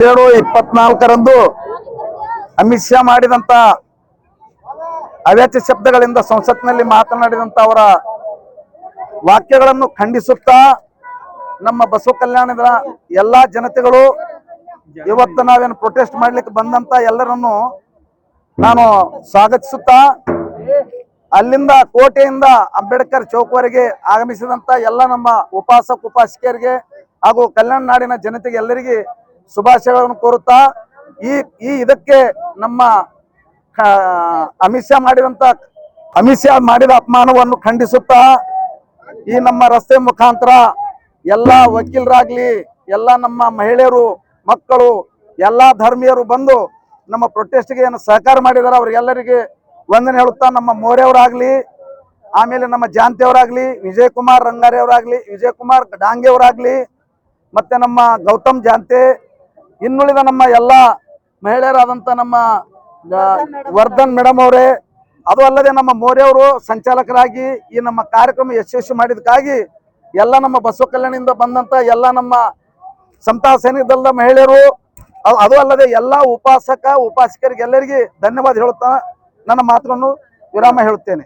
7/24 ಅಮಿತ್ ಶಾ ಮಾಡಿದಂತ ಅವ್ಯಾಚ್ಯ ಶಬ್ದಗಳಿಂದ ಸಂಸತ್ನಲ್ಲಿ ಮಾತನಾಡಿದಂತ ಅವರ ವಾಕ್ಯಗಳನ್ನು ಖಂಡಿಸುತ್ತಾ ನಮ್ಮ ಬಸವ ಕಲ್ಯಾಣದ ಎಲ್ಲಾ ಜನತೆಗಳು ಇವತ್ತು ನಾವೇನು ಪ್ರೊಟೆಸ್ಟ್ ಮಾಡ್ಲಿಕ್ಕೆ ಬಂದಂತ ಎಲ್ಲರನ್ನು ನಾನು ಸ್ವಾಗತಿಸುತ್ತಾ ಅಲ್ಲಿಂದ ಕೋಟೆಯಿಂದ ಅಂಬೇಡ್ಕರ್ ಚೌಕ್ವರೆಗೆ ಆಗಮಿಸಿದಂತ ಎಲ್ಲ ನಮ್ಮ ಉಪಾಸಕರಿಗೆ ಹಾಗೂ ಕಲ್ಯಾಣ ನಾಡಿನ ಜನತೆಗೆ ಎಲ್ಲರಿಗೆ ಶುಭಾಶಯಗಳನ್ನು ಕೋರುತ್ತಾ ಇದಕ್ಕೆ ನಮ್ಮ ಅಮಿತ್ ಶಾ ಮಾಡಿದ ಅಪಮಾನವನ್ನು ಖಂಡಿಸುತ್ತಾ ಈ ನಮ್ಮ ರಸ್ತೆ ಮುಖಾಂತರ ಎಲ್ಲ ವಕೀಲರಾಗ್ಲಿ ಎಲ್ಲ ನಮ್ಮ ಮಹಿಳೆಯರು ಮಕ್ಕಳು ಎಲ್ಲ ಧರ್ಮೀಯರು ಬಂದು ನಮ್ಮ ಪ್ರೊಟೆಸ್ಟ್ಗೆ ಏನು ಸಹಕಾರ ಮಾಡಿದಾರೆ ಅವರಿಗೆಲ್ಲರಿಗೆ ವಂದನೆ ಹೇಳುತ್ತಾ ನಮ್ಮ ಮೋರೆಯವರಾಗ್ಲಿ ಆಮೇಲೆ ನಮ್ಮ ಜಾಂತಿ ಅವರಾಗ್ಲಿ ವಿಜಯ್ ಕುಮಾರ್ ರಂಗಾರಿ ಅವರಾಗ್ಲಿ ವಿಜಯ್ ಕುಮಾರ್ ಡಾಂಗೆ ಅವರಾಗ್ಲಿ ಮತ್ತೆ ನಮ್ಮ ಗೌತಮ್ ಜಾಂತೆ ಇನ್ನುಳಿದ ನಮ್ಮ ಎಲ್ಲ ಮಹಿಳೆಯರಾದಂತ ನಮ್ಮ ವರ್ಧನ್ ಮೇಡಮ್ ಅವರೇ ಅದು ಅಲ್ಲದೆ ನಮ್ಮ ಮೋರೆಯವರು ಸಂಚಾಲಕರಾಗಿ ಈ ನಮ್ಮ ಕಾರ್ಯಕ್ರಮ ಯಶಸ್ವಿ ಮಾಡಿದಕ್ಕಾಗಿ ಎಲ್ಲ ನಮ್ಮ ಬಸವ ಕಲ್ಯಾಣದಿಂದ ಬಂದಂತ ಎಲ್ಲ ನಮ್ಮ ಸಮತಾ ಸೈನಿಕ ದಳದ ಮಹಿಳೆಯರು ಅದು ಅಲ್ಲದೆ ಎಲ್ಲ ಉಪಾಸಕರಿಗೆ ಎಲ್ಲರಿಗೆ ಧನ್ಯವಾದ ಹೇಳುತ್ತಾ ನನ್ನ ಮಾತನ್ನು ವಿರಾಮ ಹೇಳುತ್ತೇನೆ.